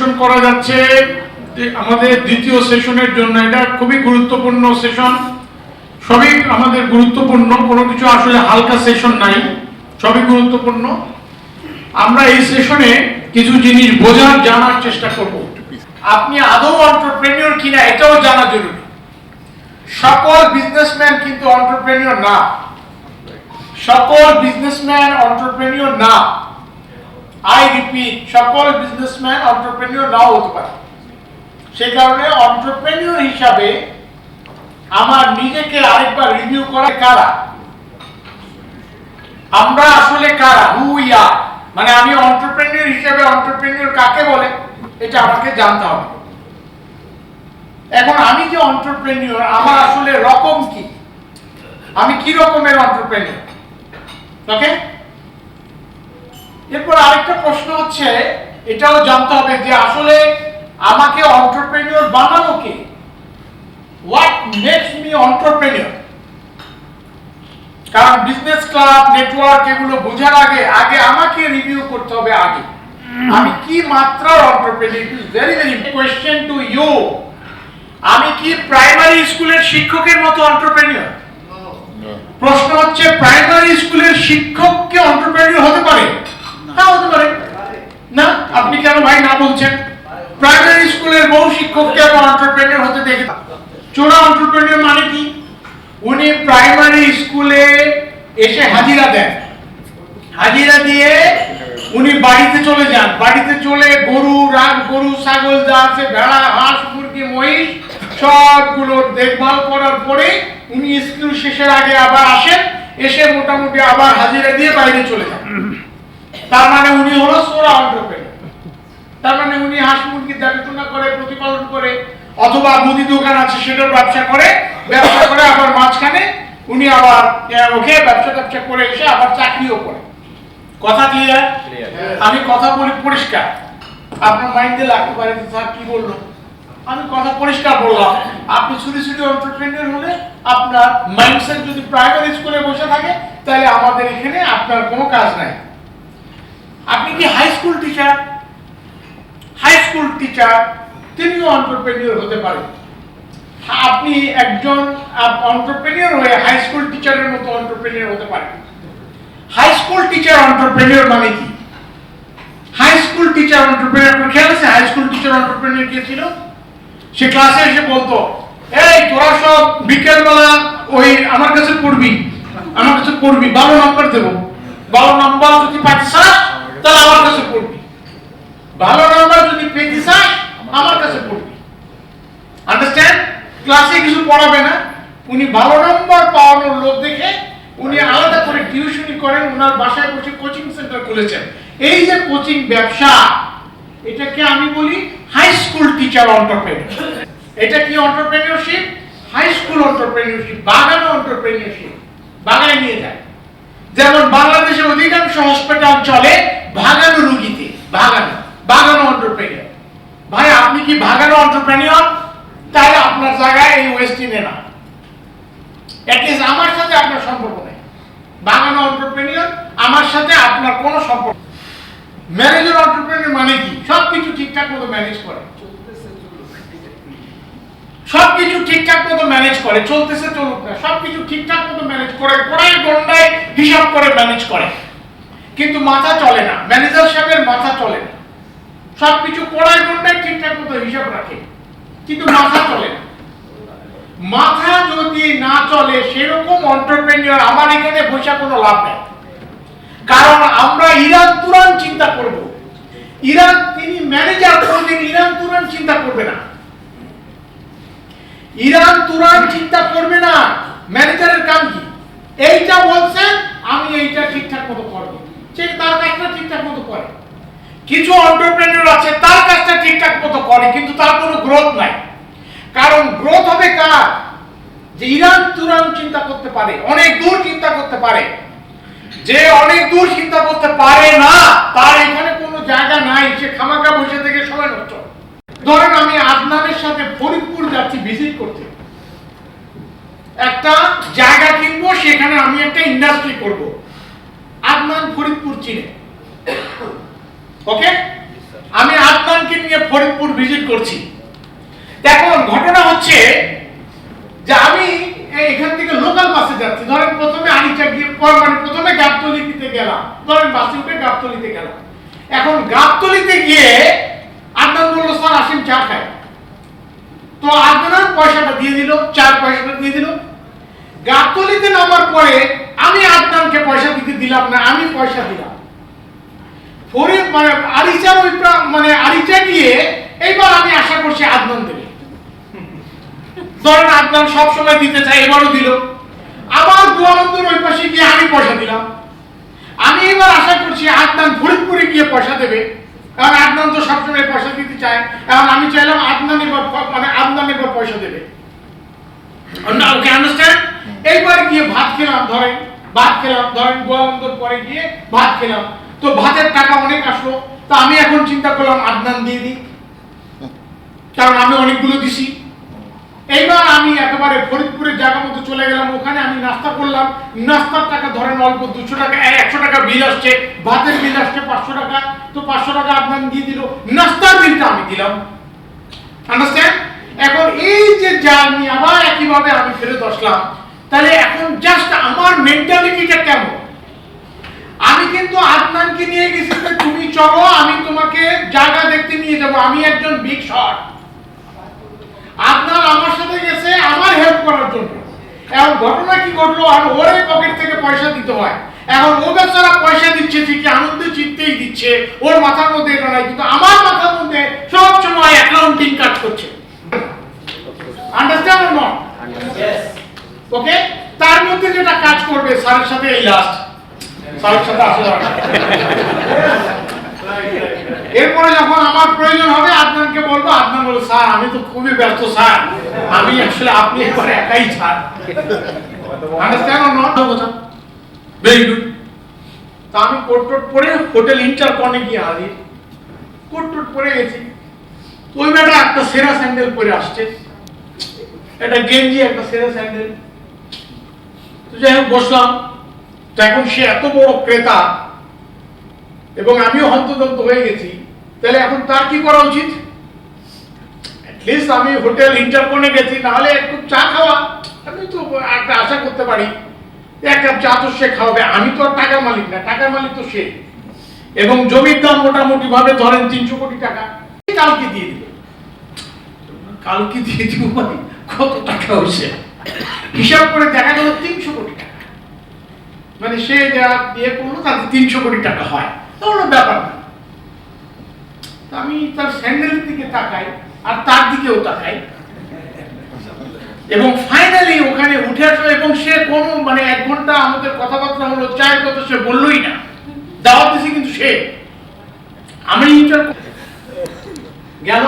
পরিবেশন করা যাচ্ছে আমাদের দ্বিতীয় সেশনের জন্য। এটা খুবই গুরুত্বপূর্ণ সেশন, সবই আমাদের গুরুত্বপূর্ণ, কোনো কিছু আসলে হালকা সেশন নাই, সবই গুরুত্বপূর্ণ। আমরা এই সেশনে কিছু জিনিস বোঝার জানার চেষ্টা করব। আপনি আদৌ এন্টারপ্রেনিউর কিনা এটাও জানা জরুরি। সকল বিজনেসম্যান কিন্তু এন্টারপ্রেনিউর না, সকল বিজনেসম্যান এন্টারপ্রেনিউর না। আই রিপিট, সকল বিজনেসম্যান এন্টারপ্রেনিউর নাও হতে পারে। সেই কারণে এন্টারপ্রেনিউর হিসাবে আমার নিজেকে আরেকবার রিভিউ করা, কারা আমরা আসলে কারা, হু উই আর, মানে আমি এন্টারপ্রেনিউর হিসেবে এন্টারপ্রেনিউর কাকে বলে এটা আমাকে জানতে হবে। এখন আমি যে এন্টারপ্রেনিউর, আমার আসলে রকম কি, আমি কি রকমের এন্টারপ্রেনিউর, ওকে? এরপর আরেকটা প্রশ্ন হচ্ছে, এটাও জানতে হবে যে আসলে আমাকে এন্টারপ্রেনিউর বানালো কে, হোয়াট মেক্স মি এন্টারপ্রেনিউর। কারণ বিজনেস ক্লাব, নেটওয়ার্ক এগুলো বোঝার আগে আমাকে রিভিউ করতে হবে আগে আমি কি মাত্রার entrepreneur. It is very very question to you. আমি কি প্রাইমারি স্কুলের শিক্ষকের মতো এন্টারপ্রেনিউর? প্রশ্ন হচ্ছে, প্রাইমারি স্কুলের শিক্ষক কি এন্টারপ্রেনিউর হতে পারে? হ্যাঁ, হতে পারে। না, আপনি কেন ভাই না বলছেন? প্রাইমারি স্কুলের বহু শিক্ষককে আমি এন্টারপ্রেনিউর হতে দেখি। চোরা এন্টারপ্রেনিউর মানে কি? উনি প্রাইমারি স্কুলে এসে হাজিরা দেন, হাজিরা দিয়ে উনি বাড়িতে চলে যান, বাড়িতে চলে গরু ছাগল যা আছে, ভেড়া, হাঁস, মুরগি, মহিষ সবগুলোর দেখভাল করার পরে উনি স্কুল শেষের আগে আবার আসেন, এসে মোটামুটি আবার হাজিরা দিয়ে বাইরে চলে যান। তার মানে উনি হলো চোরা এন্টারপ্রেনিউর। তার মানে উনি হাঁস মুরগি দেখাশোনা করে, প্রতিপালন করে, অথবা মুদি দোকান আছে সেটার ব্যবসা করে আবার মাঝখানে উনি আবার ওকে ব্যবসা করে এসে আবার চাকরিও করে। কথা ক্লিয়ার? আমি কথা বলি পরিষ্কার, আপনার মাইন্ডে লাগতে পারে স্যার কি বললো, আমি কথা পরিষ্কার বললাম। আপনি ছুটি এন্টারপ্রেনিউর হলে আপনার মাইন্ডসেট যদি প্রাইমারি স্কুলে বসে থাকে, তাহলে আমাদের এখানে আপনার কোনো কাজ নাই। আপনি কি হাই স্কুল টিচার, তিনিও এন্টারপ্রেনিউর হতে পারেন। আপনি একজন এন্টারপ্রেনিউর হয়ে হাই স্কুল টিচারের মতো এন্টারপ্রেনিউর হতে পারেন। হাই স্কুল টিচার এন্টারপ্রেনিউর মানে কি? হাই স্কুল টিচার এন্টারপ্রেনিউর খেয়াল আছে? হাই স্কুল টিচার এন্টারপ্রেনিউর কে ছিল? সে ক্লাসে এসে বলতো, এই তোরা সব বিকেল বেলা ওই আমার কাছে পড়বি, 12 নম্বর দেবো, 12 নম্বর যদি পাইতে চাস তাহলে আমার কাছে পড়বি, 12 নম্বর যদি পেতে চাস আমার কাছে পড়বি। আন্ডারস্ট্যান্ড? ক্লাসে কিছু পড়াবে না, উনি 12 নম্বর পাওয়ানোর লোক দেখে উনি আলাদা করে টিউশনি করেন, ওনার বাসায় বসে কোচিং সেন্টার খুলেছেন। এই যে কোচিং ব্যবসা, এটাকে আমি বলি হাই স্কুল টিচার এন্টারপ্রেনিউর। এটা কি এন্টারপ্রেনিউরশিপ? হাই স্কুল এন্টারপ্রেনিউরশিপ, বাগানো এন্টারপ্রেনিউরশিপ, বাগায় নিয়ে যায়। যেমন বাংলাদেশের অধিকাংশ হসপিটাল চলে ভাগানো রোগীতে, ভাগানো এন্টারপ্রেনিউর। ভাই আপনি কি ভাগানো এন্টারপ্রেনিউর? তাহলে আপনার জায়গায় এই ওয়েস্টিনে না, এটলিস্ট আমার সাথে আপনার সম্পর্ক নেই। বাগানো এন্টারপ্রেনিউর আমার সাথে আপনার কোনো সম্পর্ক। ম্যানেজার এন্টারপ্রেনিউর মানে কি? সবকিছু ঠিকঠাক মতো ম্যানেজ করে, সবকিছু ঠিকঠাক মতো ম্যানেজ করে, চলতেছে চলুক না, সবকিছু ঠিকঠাক মতো ম্যানেজ করে, কোড়ায় গন্ডায় হিসাব করে ম্যানেজ করে, কিন্তু মাথা চলে না। ম্যানেজার সাহেবের মাথা চলে না, সবকিছু কোড়ায় গন্ডায় ঠিকঠাক মতো হিসাব রাখে, কিন্তু মাথা চলে না। মাথা যদি না চলে সেরকম এন্টারপ্রেনিউর আমার এখানে বসে কোনো লাভ নেই। কারণ আমরা ইরান তুরান চিন্তা করব, তিনি ম্যানেজার কোনদিন ইরান তুরান চিন্তা করবে না, চিন্তা করবে না। ম্যানেজারের কাম কি? এইটা বলছেন আমি এইটা ঠিকঠাক মতো করব, সে তার কাজটা ঠিকঠাক মতো করে। কিছু এন্টারপ্রেনিউর আছে তার কাজটা ঠিকঠাক মতো করে, কিন্তু তার কোনো গ্রোথ নাই। কারণ গ্রোথ হবে কার? যে ইরান তুরান চিন্তা করতে পারে, অনেক দূর চিন্তা করতে পারে। যে অনেক দূর চিন্তা করতে পারে না, তার এখানে কোনো জায়গা নাই, সে খামাখা বসে থেকে সময় নষ্ট। ধরেন আমি আদনানের সাথে ফরিদপুর যাচ্ছি ভিজিট করতে, একটা জায়গা কিনবো, সেখানে আমি একটা ইন্ডাস্ট্রি করব। আদনান ফরিদপুর চিনে, ওকে? আমি আদনানকে নিয়ে ফরিদপুর ভিজিট করছি। এখন ঘটনা হচ্ছে যে আমি এখান থেকে লোকাল বাসে যাচ্ছি, ধরেন প্রথমে আরিচা গিয়ে মানে প্রথমে গাবতলিতে গেলাম, ধরেন বাসে উঠে গাবতলিতে গেলাম। এখন গাবতলিতে গিয়ে আদনান বলল স্যার আসেন চা খায়। তো আদনান পয়সাটা দিয়ে দিল, চার পয়সাটা দিয়ে দিল। গাবতলিতে নামার পরে আমি আদনানকে পয়সা দিতে দিলাম না, আমি পয়সা দিলাম। ফরিদ মানে আরিচার ওই মানে আরিচা গিয়ে এইবার আমি আশা করছি আদনান দেবে। ধরেন আদনান সব সময় দিতে চাই, এবারও দিল। আবার গোয়ালন্দের ওই পাশে গিয়ে আমি পয়সা দিলাম। আমি এবার আশা করছি আদনান ফরিদপুরে গিয়ে পয়সা দেবে, কারণ আদনান তো সবসময় পয়সা দিতে চায়। এখন আমি চাইলাম আদনান এবার মানে আদনান এবার পয়সা দেবে। ওকে আন্ডারস্ট্যান্ড? এইবার গিয়ে ভাত খেলাম, ধরেন ভাত খেলাম, ধরেন গোয়ালন্দর পরে গিয়ে ভাত খেলাম। তো ভাতের টাকা অনেক আসলো। তো আমি এখন চিন্তা করলাম আদনান দিয়ে দিই, কারণ আমি অনেকগুলো দিছি। এইবার আমি একেবারে ফরিদপুরের জায়গা মতো চলে গেলাম, ওখানে আমি নাস্তা করলাম। নাস্তার টাকা ধরেন অল্প 200 টাকা, 100 টাকা বিল আসছে, ভাতের বিল আসছে 500 টাকা। তো 500 টাকা আদনান দিয়ে দিল, নাস্তার বিলটা আমি দিলাম। আন্ডারস্ট্যান্ড? এখন এই যে জার্নি আবার একইভাবে আমি ফেরত আসলাম, তাহলে এখন জাস্ট আমার মেন্টালিটিটা কেমন? আমি কিন্তু আদনানকে নিয়ে গেছি যে তুমি চলো আমি তোমাকে জায়গা দেখতে নিয়ে যাব, আমি একজন বিগ শট। আদনান আমার সাথে গেছে আমার হেল্প করার জন্য। এখন ঘটনা কি ঘটলো, আর ওরে পকেট থেকে পয়সা দিতে হয়। এখন ও বেচারা পয়সা দিচ্ছে ঠিকই, আনন্দ চিত্তেই দিচ্ছে, ওর মাথার মধ্যে এটা নাই, কিন্তু আমার মাথার মধ্যে সব সময় অ্যাকাউন্টিং কাজ করছে। Understand or not? ওকে, তার মধ্যে যেটা কাজ করবে স্যারের সাথে এই লাস্ট স্যারের সাথে আসলে এরপরে যখন আমার প্রয়োজন হবে আদনানকে বলবো, আদনান বলবো স্যার আমি তো খুবই ব্যস্ত স্যার, আমি আসলে আপনি একবার একাই ছাড়। Understand or not? Very good. তা আমি কোট টোট পরে হোটেল ইন্টারকনে গিয়ে হাজির। কোট টোট পরে গেছি, ওই বেটা একটা সেরা স্যান্ডেল পরে আসছে, একটা গেঞ্জি একটা সেরা স্যান্ডেল। তো যাই হোক বসলাম। তো এখন সে এত বড় ক্রেতা এবং আমিও হন্তদন্ত হয়ে গেছি, তাহলে এখন তার কি করা উচিত? অ্যাটলিস্ট আমি হোটেল ইন্টারকনে গেছি, নাহলে একটু চা খাওয়া আমি তো একটা আশা করতে পারি, এক কাপ চা তো সে খাওয়াবে। আমি তো আর টাকার মালিক না, টাকার মালিক তো সে। এবং জমির দাম মোটামুটি ভাবে ধরেন 300 কোটি টাকা। কালকে দিয়ে দিবে, কালকে দিয়ে দিব মানে কত টাকা হয়েছে হিসাব করে দেখা গেল 300 কোটি টাকা। মানে সে যা দিয়ে করলো তাতে 300 কোটি টাকা হয়, তো কোনো ব্যাপার না। আমি তার স্যান্ডেলের দিকে তাকাই আর তার দিকেও তাকাই, এবং ফাইনালি ওখানে উঠে আসলো। এবং সে কোনো মানে 1 ঘন্টা আমাদের কথাবার্তা হলো, চায়ের কথা সে বললোই না। দাওয়াত দিছি কিন্তু সে, আমি ইন্টার গেল।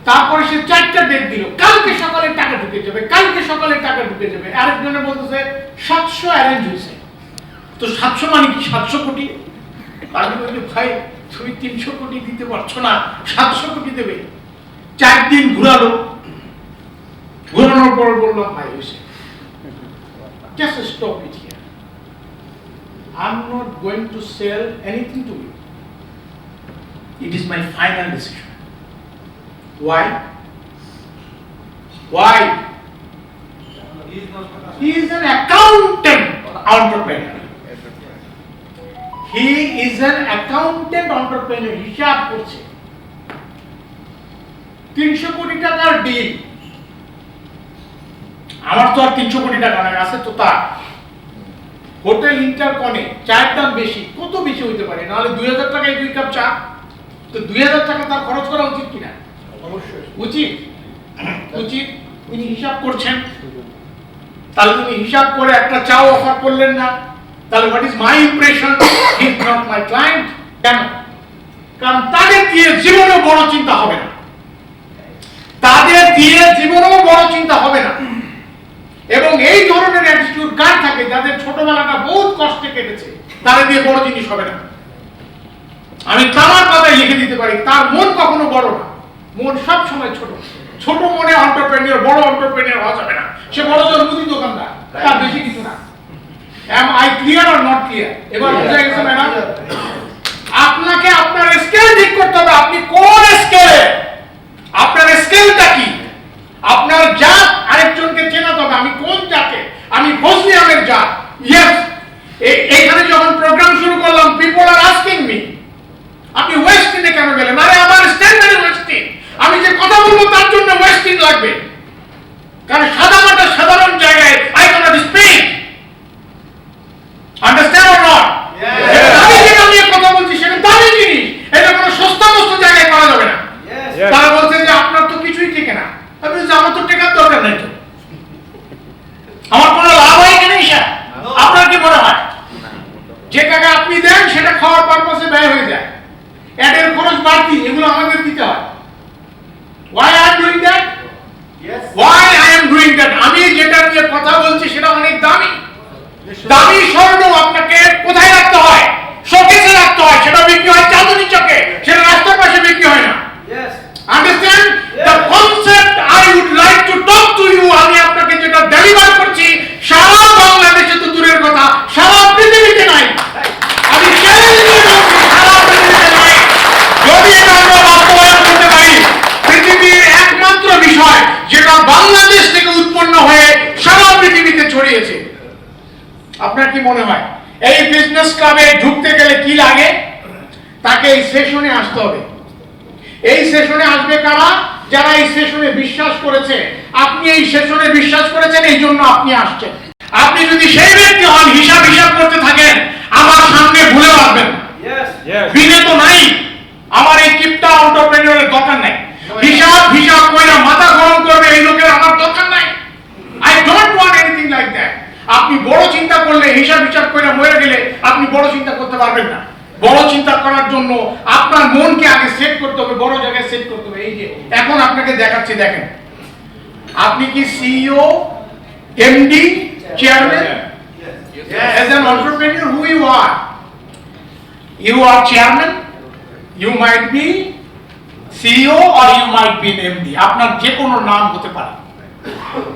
তারপরে সে 4টা ডেট দিল, কালকে সকালে টাকা ঢুকে যাবে, কালকে সকালে টাকা ঢুকে যাবে। আরেকজনে বলতেছে 700 অ্যারেঞ্জ হয়েছে। তো 700 মানে কি 700 কোটি? আমি বলি ভাই তুমি 300 কোটি দিতে পারছো না, 700 কোটি দেবে। 4 দিন ঘুরালো, ঘুরানোর পর বললাম ভাই হয়েছে, just stop it here. I'm not going to sell anything to you. It is my final decision. Why? Why? He is an accountant entrepreneur. He is an accountant entrepreneur. হিসাব করছে 300 কোটি টাকার ডিল। আমার তো আর 300 কোটি টাকা নাই, আছে তো তার। হোটেল ইন্টারকনে চায়ের দাম বেশি, কত বেশি হইতে পারে? নাহলে 2000 টাকায় 2 কাপ চা। তো 2000 টাকা তার খরচ করা উচিত কিনা? অবশ্যই উচিত। উচিত। উনি হিসাব করছেন, তাহলে তুমি হিসাব করে একটা চাও অফার করলেন না, তাহলে what is my impression? He is not my client. কেন? কারণ তাদের দিয়ে জীবনেও বড় চিন্তা হবে না, তাদের দিয়ে জীবনেও বড় চিন্তা হবে না। এবং এই ধরনের অ্যাটিটিউড কার থাকে? যাদের ছোটবেলাটা বহুত কষ্টে কেটেছে, তাদের দিয়ে বড় জিনিস হবে না। আমি তামার পাতায় লিখে দিতে পারি, তার মন কখনো বড় না, মন সব সময় ছোট। ছোট মনে এন্টারপ্রেনিয়র, বড় এন্টারপ্রেনিয়র হওয়া যাবে না। সে বড় জোর মুদি দোকানদার, তার বেশি কিছু না। Am I clear or not clear? এবার বুঝা গেছে ম্যাডাম? আপনাকে আপনার স্কেল ঠিক করতে হবে, আপনি কোন কথা বলবো তার জন্য ওয়েস্টিং লাগবে, কারণ সাদামাটা সাধারণ জায়গায় I can't speak. Understand or not? আমি যেটা নিয়ে কথা বলছি সেটা দামি জিনিস, এটা কোনো সস্তা মস্ত জায়গায় করা যাবে না। তারা বলছে যে আপনার তো কিছুই টেকে না। আমি বলছি আমার তো টেকার দরকার নাই, তো আমার কোনো লাভ হয় কিনা ঈশা? আপনার কি মনে হয় যে টাকা আপনি দেন সেটা খাওয়ার পারপাসে ব্যয় হয়ে যায়, অ্যাডের খরচ বাড়তি, এগুলো আমাদের দিতে হয়? Why I am doing that? Why I am doing that? আমি যেটা নিয়ে কথা বলছি সেটা অনেক দামি। দামি স্বর্ণ আপনাকে কোথায় রাখতে হয়? শোকেসে রাখতে হয়। সেটা বিক্রি হয় চাঁদনি চকে, সেটা রাস্তার পাশে বিক্রি হয় না। Understand? The concept I would like to talk to you, আমি আপনাকে যেটা ডেলিভার করছি সারা বাংলাদেশে তো দূরের কথা, সারা পৃথিবীতে নাই। আমি চ্যালেঞ্জ দিয়ে বলছি সারা পৃথিবীতে নাই। যদি এটা আমরা বাস্তবায়ন করতে পারি, পৃথিবীর একমাত্র বিষয় যেটা বাংলাদেশ থেকে উৎপন্ন হয়ে সারা পৃথিবীতে ছড়িয়েছে। আপনার কি মনে হয় এই বিজনেস ক্লাবে ঢুকতে গেলে কি লাগে? তাকে এই সেশনে আসতে হবে। এই সেশনে আসবে কারা? যারা এই সেশনে বিশ্বাস করেছে। আপনি এই সেশনে বিশ্বাস করেছেন, এই জন্য আপনি আসছেন। আপনি যদি সেই ব্যক্তি হন হিসাব করতে থাকেন, আমার সামনে ভুলে আসবেন। বিনে তো নাই, আমার এই কিপটা এন্টারপ্রেনিয়রের দরকার নাই। হিসাব কইরা মাথা গরম করবে এই লোকের আমার দরকার নাই। I don't want anything like that. আপনি বড় চিন্তা করলে, হিসাব কইরা মরে গেলে আপনি বড় চিন্তা করতে পারবেন না। বড় চিন্তা করার জন্য আপনার মনকে আগে সেট করতে হবে, বড় জায়গায় সেট করতে হবে। এই যে এখন আপনাকে দেখাচ্ছি, দেখেন আপনি কি CEO, MD, chairman? As an entrepreneur, who you are? You are chairman, you might be CEO or you might be an MD. আপনার যে কোনো নাম হতে পারে।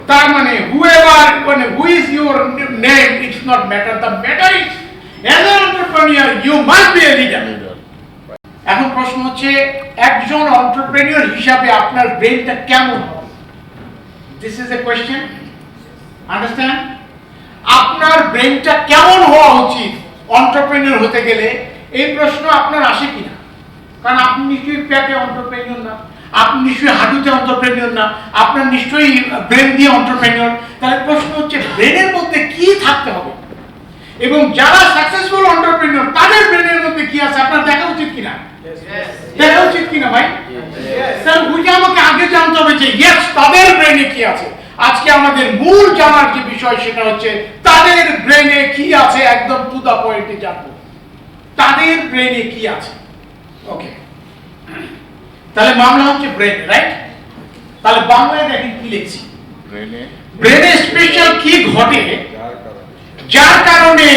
তার মানে whoever, who is your name, it's not matter. The matter is as an entrepreneur you must be a leader. এখন প্রশ্ন হচ্ছে একজন এন্টারপ্রেনিয়র হিসাবে আপনার ব্রেনটা কেমন হবে? This is a question. Understand? আপনার ব্রেনটা কেমন হওয়া উচিত এন্টারপ্রেনিয়র হতে গেলে? এই প্রশ্ন আপনার আসে কিনা? কারণ আপনি নিশ্চয়ই পেটে এন্টারপ্রেনিয়র না, আপনি নিশ্চয়ই হাঁটুতে এন্টারপ্রেনিয়র না, আপনার নিশ্চয়ই ব্রেন দিয়ে এন্টারপ্রেনিয়র। তাহলে প্রশ্ন হচ্ছে ব্রেনের মধ্যে কি থাকতে হবে, এবং যারা সাকসেসফুল এন্টারপ্রেনিয়র তাদের ব্রেনের মধ্যে কি আছে আপনার দেখা উচিত কিনা? দেখা উচিত কিনা ভাই? স্যার ওইটা আমাকে আগে জানতে হবে যে ইয়েস তাদের ব্রেনে কি আছে। আজকে আমাদের মূল জানার যে বিষয় সেটা হচ্ছে তাদের ব্রেনে কি আছে, একদম টু দা পয়েন্টে জানবো তাদের ব্রেনে কি আছে। ওকে, তাহলে মামলা হচ্ছে ব্রেন, রাইট? তাহলে বাংলায় দেখেন কি লিখছি, ব্রেনে স্পেশাল কি ঘটে যার কারণে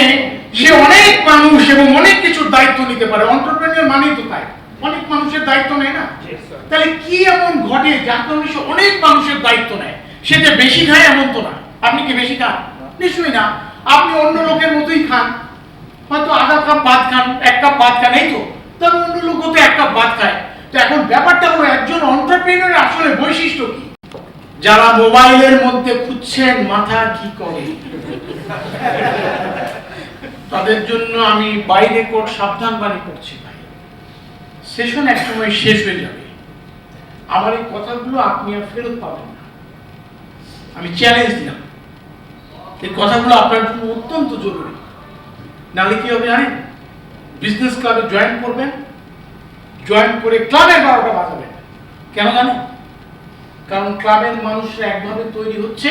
সে অনেক মানুষ এবং অনেক কিছুর দায়িত্ব নিতে পারে। এন্টারপ্রেনিয়র মানেই তো তাই, অনেক মানুষের দায়িত্ব নেয় না? তাহলে কি এমন ঘটে যার কারণে সে অনেক মানুষের দায়িত্ব নেয়? সে যে বেশি খায় এমন তো না। আপনি কি বেশি খান? নিশ্চয়ই না। আপনি অন্য লোকের মতোই খান, হয়তো আধা কাপ ভাত খান, এক কাপ ভাত খান, এই তো। তবে অন্য লোক তো এক কাপ ভাত খায়। তো এখন ব্যাপারটা হলো একজন এন্টারপ্রেনিয়র আসলে বৈশিষ্ট্য কি? যারা মোবাইলের মধ্যে খুঁজছেন মাথা কি করে, তাদের জন্য আমি বাইরে কোট সাবধান বাণী করছি ভাই, সেশন এক সময় শেষ হয়ে যাবে। আমার এই কথাগুলো আপনি আর ফেরত পাবেন না। আমি চ্যালেঞ্জ দিলাম, এই কথাগুলো আপনার জন্য অত্যন্ত জরুরি। নাহলে কি হবে জানেন? বিজনেস ক্লাবে জয়েন করবেন, জয়েন করে ক্লাবের 12টা বাজাবেন। কেন জানেন? কারণ ক্লাবের মানুষরা একভাবে তৈরি হচ্ছে,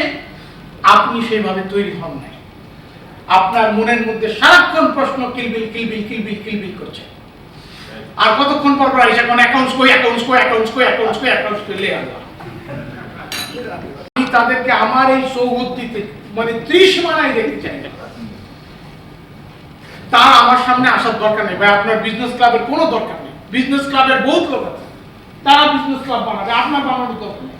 আপনি সেইভাবে তৈরি হন নাই। আপনার মনের মধ্যে সারাক্ষণ প্রশ্ন কিলবিল কিলবিল কিলবিল কিলবিল করছে। আর কতক্ষণ পর পর এসে কোন অ্যাকাউন্টস কই অ্যাকাউন্টস কই অ্যাকাউন্টস কই অ্যাকাউন্টস কই অ্যাকাউন্টস কই লে আল্লাহ। আমি তাদেরকে আমার এই সৌগতিতে মানে ত্রিসীমানায় দেখতে চাই। তার আমার সামনে আসার দরকার নেই ভাই। আপনার বিজনেস ক্লাবের কোনো দরকার নেই। বিজনেস ক্লাবের বহুত লোক আছে, তারা বিজনেস ক্লাব বানাবে, আপনার বানানোর দরকার নেই।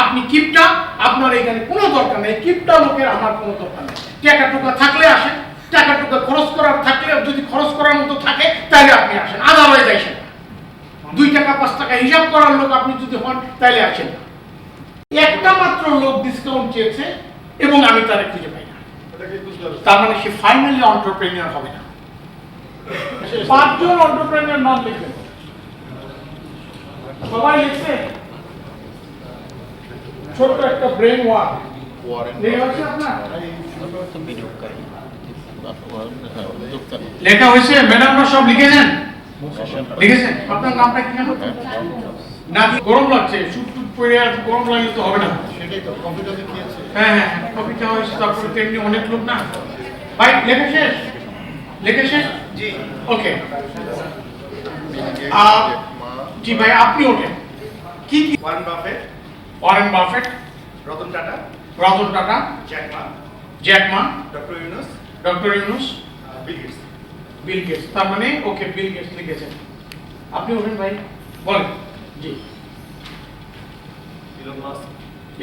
আপনি কিপটা, আপনার এখানে কোনো দরকার নেই। কিপটা লোকের আমার কোনো দরকার নেই। টাকা টুকা থাকলে আসেন, টাকা টুকা খরচ করার থাকলে, যদি খরচ করার মতো থাকে তাহলে আপনি আসেন, আদারওয়াইজ আসেন না। 2 টাকা 5 টাকা হিসাব করার লোক আপনি যদি হন তাহলে আসেন না। একটা মাত্র লোক ডিসকাউন্ট চেয়েছে এবং আমি তারে খুঁজে পাই না, তার মানে সে ফাইনালি এন্টারপ্রেনিয়র হবে না। 5 জন এন্টারপ্রেনিয়র নাম লিখবেন, সবাই লিখছে? ছোট্ট একটা ব্রেন ওয়ার্ক লেখা হয়েছে আপনার? লেখা হয়েছে? ম্যাডামরা সব লিখেছেন? লিখেছেন? আপনার নামটা কি নাম? নাকি গরম লাগছে? শুট টুট পরে আর গরম লাগলে তো হবে না। সেটাই তো কম্পিউটার দেখিয়েছে। হ্যাঁ, কপি চাওয়া হয়েছে, তারপরে তেমনি অনেক লোক না। ভাই লেখা শেষ? লেখা শেষ? জি। ওকে। জি ভাই, আপনি ওঠেন। কি কি? Warren Buffett, Warren Buffett, Ratan Tata, Ratan Tata, Jack Ma, Jack Ma, doctor Yunus, doctor Yunus, Bill Gates. Bill Gates. তার মানে ওকে, বিল গেটস লিখেছেন। আপনি ওঠেন ভাই, বলেন। জি। Elon Musk,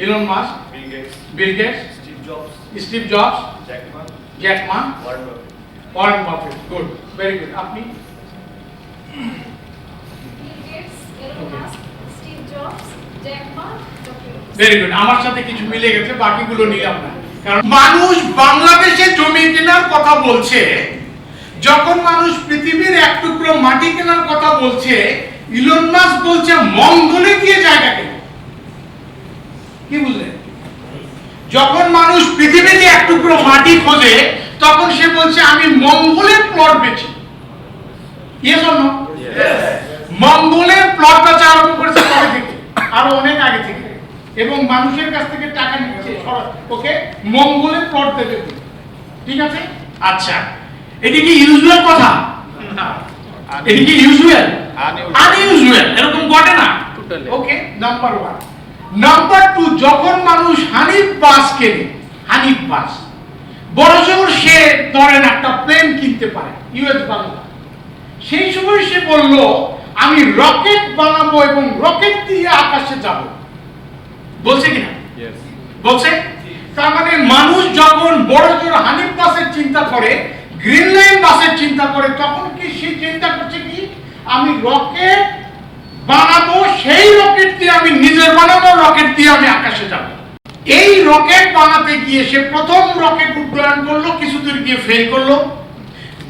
Elon Musk, Bill Gates, Bill Gates, Steve Jobs, Steve Jobs, Jack Ma, Jack Ma, Warren Buffett. Warren Buffett. Good, very good. আপনি? Very good. আমার সাথে কিছু মিলে গেছে, বাকিগুলো নিলাম না। কারণ মানুষ বাংলাদেশে জমি কেনার কথা বলছে, যখন মানুষ পৃথিবীর এক টুকরো মাটি কেনার কথা বলছে, ইলন মাস্ক বলছে মঙ্গলে গিয়ে জায়গা কেন। কি বুঝলেন? যখন মানুষ পৃথিবীতে এক টুকরো মাটি খোঁজে, তখন সে বলছে আমি মঙ্গলের প্লট বেচি। Yes or no? মঙ্গলের প্লট বেচা আরম্ভ করেছে কবে থেকে? আরো অনেক আগে থেকে। এবং মানুষের কাছ থেকে টাকা নিচ্ছে, ওকে মঙ্গলের প্লট দেবে। ঠিক আছে? আচ্ছা, এটি কি ইউজুয়াল কথা? এটি কি ইউজুয়াল? আনইউজুয়াল। এরকম ঘটে না। ওকে, নাম্বার 1। নাম্বার 2, যখন মানুষ হানিফ বাস কেনে, হানিফ বাস, বড়জোর সে ধরেন একটা প্লেন কিনতে পারে ইউএস বাংলা, সেই সময় সে বলল আমি রকেট বানাবো এবং রকেট দিয়ে আকাশে যাব। বলছে কিনা? বলছে। তার মানে মানুষ যখন বড়জোর হানিফ বাসের চিন্তা করে, গ্রিন লাইন বাসের চিন্তা করে, তখন কি সে চিন্তা করছে কি আমি রকেট বানাবো, সেই রকেট দিয়ে আমি নিজের বানানো রকেট দিয়ে আমি আকাশে যাব। এই রকেট বানাতে গিয়ে সে প্রথম রকেট উড্ডয়ন করলো, কিছুদূর গিয়ে ফেল করলো।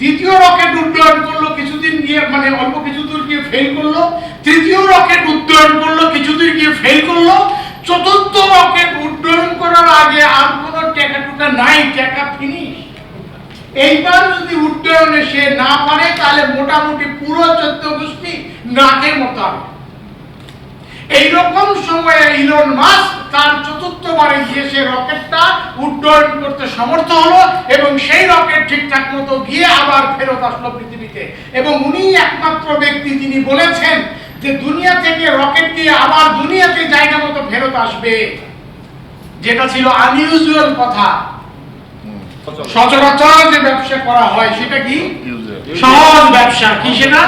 দ্বিতীয় রকেট উড্ডয়ন করলো, কিছুদিন গিয়ে মানে অল্প কিছুদূর গিয়ে ফেল করলো। তৃতীয় রকেট উড্ডয়ন করলো, কিছুদূর গিয়ে ফেল করলো। চতুর্থ রকেট উড্ডয়ন করার আগে আর কোনো টাকা নাই, টাকা ফিনিশ। এইবার যদি উড্ডয়নে সে না পারে, তাহলে মোটামুটি পুরো 14 গোষ্ঠী নাকে মোতাবে। এইরকম সময়ে ইলন মাস্ক তার চতুর্থবারে গিয়ে সে রকেটটা উড্ডয়ন করতে সমর্থ হলো এবং সেই রকেট ঠিকঠাক মতো গিয়ে আবার ফেরত আসলো পৃথিবীতে। এবং উনি একমাত্র ব্যক্তি যিনি বলেছেন যে দুনিয়া থেকে রকেট দিয়ে আবার দুনিয়াতে জায়গা মতো ফেরত আসবে, যেটা ছিল আনইউজুয়াল কথা। সচরাচর যে ব্যবসা করা হয় সেটা কি সহজ ব্যবসা। কি সেটা?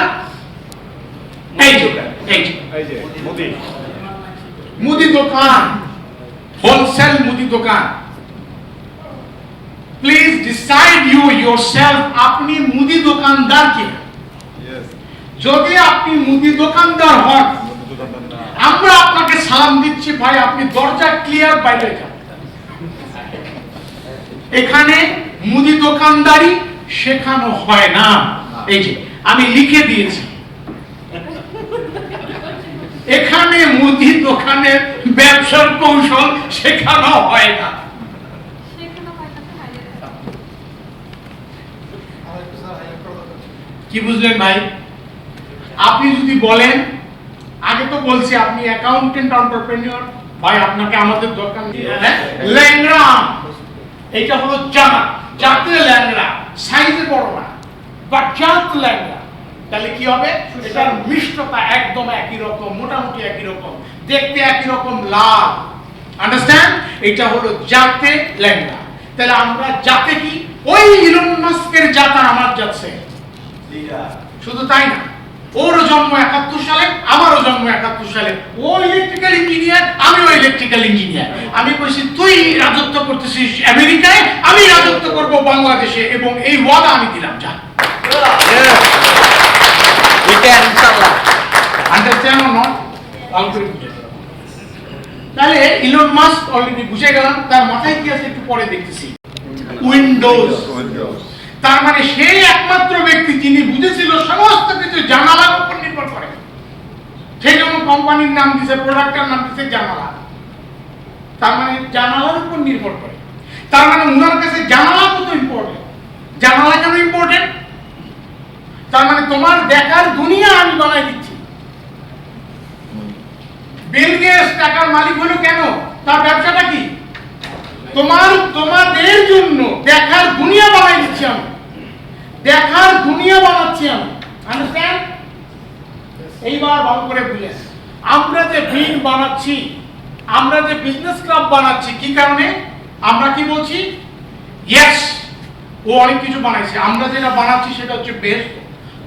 মুদি দোকান, হোলসেল মুদি দোকান। প্লিজ ডিসাইড ইউ ইয়োরসেলফ, আপনি মুদি দোকানদার কিনা। যদি আপনি মুদি দোকানদার হন, আমরা আপনাকে সালাম দিচ্ছি ভাই, আপনি দরজা ক্লিয়ার বাইরে যান। এখানে মুদি দোকানদারি শেখানো হয় না। এই যে আমি লিখে দিয়েছি, এখানে মুদি দোকানের ব্যবসার কৌশল শেখানো হয় না। কি বুঝলেন ভাই? আপনি যদি বলেন, আগে তো বলছি আপনি অ্যাকাউন্টেন্ট এন্টারপ্রেনিউর, ভাই আপনাকে আমাদের দরকার নেই। ল্যাংড়া, এটা হলো জাত, জাতের ল্যাংড়া, সাইজে বড় না, বাট জাত ল্যাংড়া। তাহলে কি হবে? এটার মিষ্টতা একদম একই রকম, মোটামুটি একই রকম, দেখতে একই রকম, লাল। আন্ডারস্ট্যান্ড? এটা হলো জাতে ল্যাংড়া। তাহলে আমরা জাতে কি? ওই ইলন মাস্কের জাত আর আমার জাত সেম। শুধু তাই না, ওরও জন্ম 71 সালে, আমারও জন্ম 71 সালে। ও ইলেকট্রিক্যাল ইঞ্জিনিয়ার, আমিও ইলেকট্রিক্যাল ইঞ্জিনিয়ার। আমি বলছি তুই রাজত্ব করতেছিস আমেরিকায়, আমি রাজত্ব করব বাংলাদেশে, এবং এই ওয়াদা আমি দিলাম। যা আন্ডারস্ট্যান্ড অর নট? তাহলে ইলন মাস্ক অলরেডি বুঝে গেলাম, তার মাথায় কি আছে একটু পরে দেখতেছি। উইন্ডোজ। তার মানে সেই একমাত্র ব্যক্তি যিনি বুঝেছিল সমস্ত কিছু জানালার উপর নির্ভর করে। সেই জন্য কোম্পানির নাম দিয়েছে, প্রোডাক্টের নাম দিয়েছে জানালা। তার মানে জানালার উপর নির্ভর করে। তার মানে উনার কাছে জানালা কত ইম্পর্টেন্ট। জানালা কেন ইম্পর্টেন্ট? তার মানে তোমার দেখার দুনিয়া আমি বানাই দিচ্ছি। বিল গেটস টাকার মালিক হলো কেন? তার ব্যবসাটা কি? তোমাদের জন্য দেখার দুনিয়া বানাই দিচ্ছি আমি, দেখার দুনিয়া বানাচ্ছি আমি। আন্ডারস্ট্যান্ড? এইবার ভালো করে বুঝেন, আমরা যে বিল বানাচ্ছি, আমরা যে বিজনেস ক্লাব বানাচ্ছি, কি কারণে? আমরা কি বলছি? ইয়েস, ও অনেক কিছু বানাইছে, আমরা যেটা বানাচ্ছি সেটা হচ্ছে বেস্ট।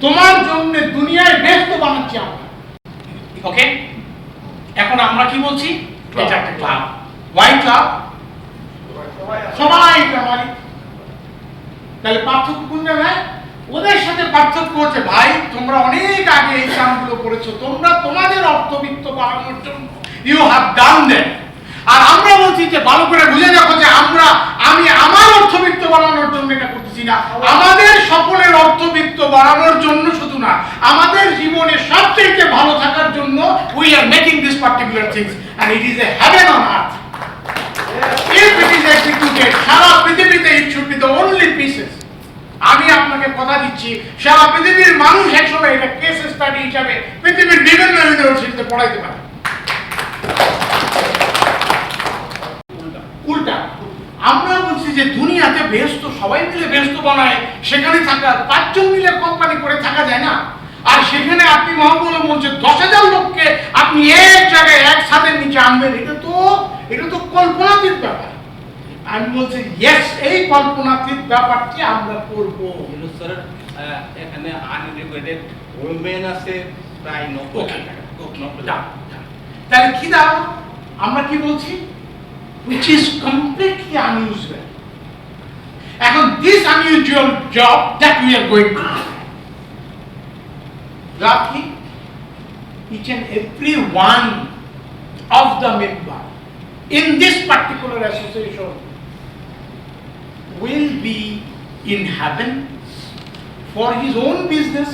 তোমার জন্য দুনিয়ায় বেস্ট বানাচ্ছি আমরা। ওকে, এখন আমরা কি বলছি? এটা একটা ক্লাব। Y club? সবাই মালিক। তাহলে পার্থক্য কোন জায়গায়? ওদের সাথে পার্থক্য হচ্ছে, ভাই তোমরা অনেক আগে এই কামগুলো করেছো, তোমরা তোমাদের অর্থবিত্ত বাড়ানোর জন্য ইউ হ্যাভ ডান দ্যাট। আর আমরা বলছি যে ভালো করে বুঝে দেখো যে আমি আমার অর্থবিত্ত বাড়ানোর জন্য এটা করতেছি না, আমাদের সকলের অর্থবিত্ত বাড়ানোর জন্য শুধু না, আমাদের জীবনে সবচেয়ে ভালো থাকার জন্য we are making this particular things and it is a heaven on earth. If it is executed, সারা পৃথিবীতে it should be the only pieces. আমি আপনাকে কথা দিচ্ছি, সারা পৃথিবীর মানুষ একসময় এটা কেস স্টাডি হিসাবে পৃথিবীর বিভিন্ন ইউনিভার্সিটিতে পড়াইতে পারে। উল্টা আমরা বলছি যে দুনিয়াতে বেহেশত সবাই মিলে বেহেশত বানায়, সেখানে থাকা 5 জন মিলে কোম্পানি করে থাকা যায় না। আর সেখানে আপনি মহাবল বলছেন 10,000 লোককে আপনি এক জায়গায় এক ছাদের নিচে আনবেন, এটা তো কল্পনাতীত ব্যাপার। আমি বলছি ইয়েস, এই কল্পনাতীত ব্যাপারটি আমরা করব। স্যার এখানে আনএডুকেটেড ওমেন আছে প্রায় 90%। তাহলে কি দাঁড়ালো? আমরা কি বলছি? which is completely unusual. এখন this unusual job that we are going to do, lucky each and every one of the member in this particular association will be in heaven for his own business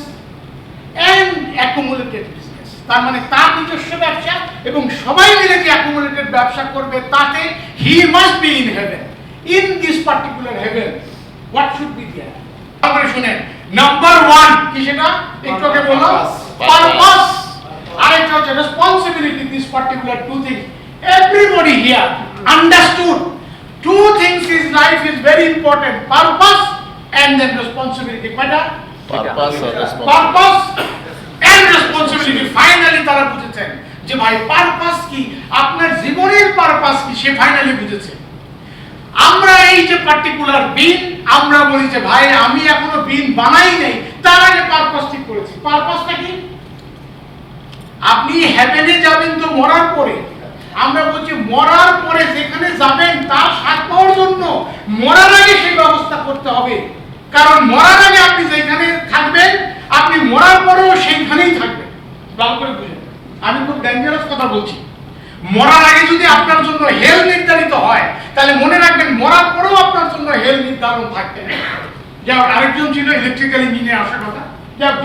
and accumulated business. তার মানে তার নিজস্ব ব্যবসা এবং সবাই মিলে যে accumulated ব্যবসা করবে, তাতে he must be in heaven. In this particular heaven, what should be there? আপনারা শুনেন, নাম্বার 1 কি সেটা? একটু আগে বললাম পারপাস, আরেকটা হচ্ছে responsibility. This particular two things everybody here understood. Two things in life is very important: purpose and then responsibility. কয়টা? Purpose and responsibility. Finally তারা বুঝেছেন যে ভাই পারপাস কি, আপনার জীবনের পারপাস কি, সে ফাইনালি বুঝেছে। আমরা এই যে পার্টিকুলার বিন, আমরা বলি যে ভাই আমি এখনো বিন বানাই নাই, তার আগে পারপাস ঠিক করেছি। পারপাসটা কি? আপনি হেভেনে যাবেন তো মরার পরে। আমরা বলছি মরার পরে যেখানে যাবেন তার স্বাদ পাওয়ার জন্য মরার আগে সেই ব্যবস্থা করতে হবে। কারণ মরার আগে আপনি যেখানে থাকবেন, আপনি মরার পরেও সেইখানেই থাকবেন। ভালো করে বুঝুন, আমি খুব ডেঞ্জারাস কথা বলছি। মরার আগে যদি আপনার জন্য হেল নির্ধারিত হয়, তাহলে মনে রাখবেন মরার পরেও আপনার জন্য হেল নির্ধারণ থাকবে। যেমন আরেকজন ছিল ইলেকট্রিক্যাল ইঞ্জিনিয়ার, আসার কথা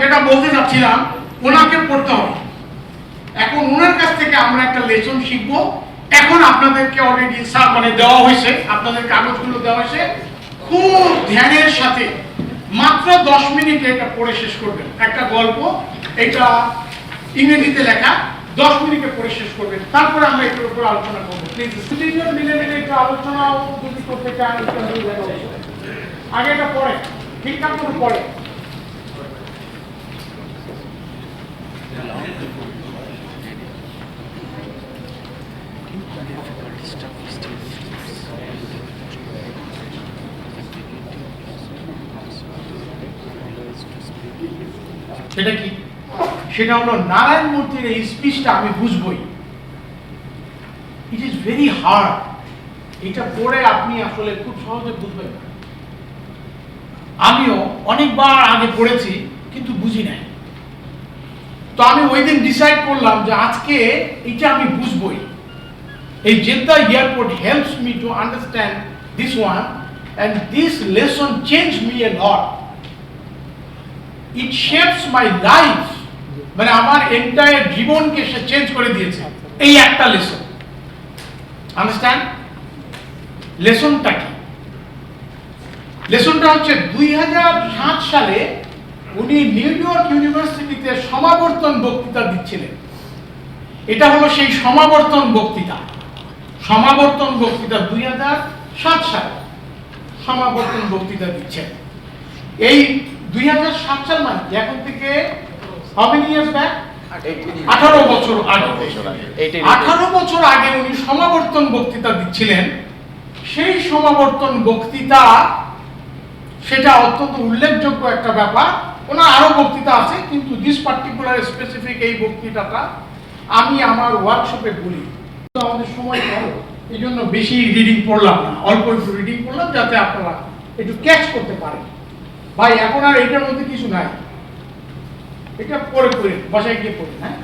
যেটা বলতে চাচ্ছিলাম, ওনাকে পড়তে হবে। এখন ওনার কাছ থেকে আমরা একটা লেসন শিখবো। এখন আপনাদেরকে অলরেডি মানে দেওয়া হয়েছে, আপনাদের কাগজগুলো দেওয়া হয়েছে। খুব ধ্যানের সাথে মাত্র 10 মিনিটে এটা পড়ে শেষ করবেন। একটা গল্প, এটা ইংরেজিতে লেখা, 10 মিনিটে পড়ে শেষ করবেন। তারপরে আমরা এটার উপর আলোচনা করবো। প্লিজ দুজন মিলে মিলে একটু আলোচনাও যদি করতে চান, আগে এটা পড়ে ঠিকঠাক করে পড়ে। সেটা কি? সেটা হলো নারায়ণ মূর্তির এই স্পিচটা আমি বুঝবই। It is very hard. এটা পড়ে আপনি আসলে খুব সহজে বুঝবেন না। আমিও অনেকবার আগে পড়েছি কিন্তু বুঝি নাই। তো আমি ওই দিন ডিসাইড করলাম যে আজকে এটা আমি বুঝবই। এই Jeddah airport helps me to understand this one, and this lesson changed me a lot. It shapes my life. মানে আমার এন্টায়ার জীবনকে সে চেঞ্জ করে দিয়েছে এই একটা লেসন। আন্ডারস্ট্যান্ড? লেসনটা কি? লেসনটা হচ্ছে 2007 সালে উনি নিউ ইয়র্ক ইউনিভার্সিটিতে সমাবর্তন বক্তৃতা দিচ্ছিলেন। এটা হলো সেই সমাবর্তন বক্তৃতা। সমাবর্তন বক্তৃতা 2007 সালে সমাবর্তন বক্তৃতা দিচ্ছেন। এই 2007 সাল মানে এখন থেকে how many years back? 18 বছর আগে। 18 বছর আগে উনি সমাবর্তন বক্তৃতা দিচ্ছিলেন। সেই সমাবর্তন বক্তৃতা সেটা অত্যন্ত উল্লেখযোগ্য একটা ব্যাপার। ওনার আরো বক্তৃতা আছে, কিন্তু দিস পার্টিকুলার স্পেসিফিক এই বক্তৃতাটা আমি আমার ওয়ার্কশপে বলি। আমাদের সময় কম, এই জন্য বেশি রিডিং পড়লাম না, অল্প একটু রিডিং করলাম যাতে আপনারা একটু ক্যাচ করতে পারেন। ভাই এখন আর এটার মধ্যে কিছু নাই, এটা পরে পড়ে বাসায় গিয়ে পড়েন। হ্যাঁ,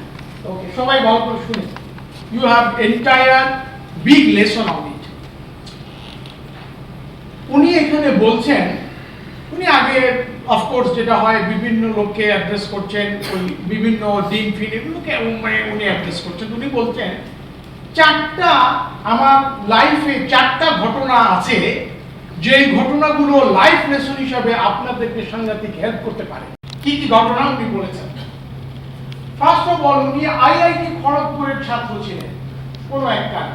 ওকে, সবাই ভালো করে শুনে। You have entire big lesson on it. উনি এখানে বলছেন, উনি আগে অফকোর্স যেটা হয় বিভিন্ন লোককে অ্যাড্রেস করছেন, ওই বিভিন্ন ডিন ফিন এগুলোকে উনি অ্যাড্রেস করছেন। উনি বলছেন চারটা আমার লাইফে চারটা ঘটনা আছে যে ঘটনাগুলো লাইফ লেসন হিসাবে আপনাদেরকে সাংঘাতিক হেল্প করতে পারে। কি কি ঘটনা উনি বলেছেন? ফার্স্ট অফ অল, উনি আইআইটি খড়গপুরের ছাত্র ছিলেন। কোন এক কাজ,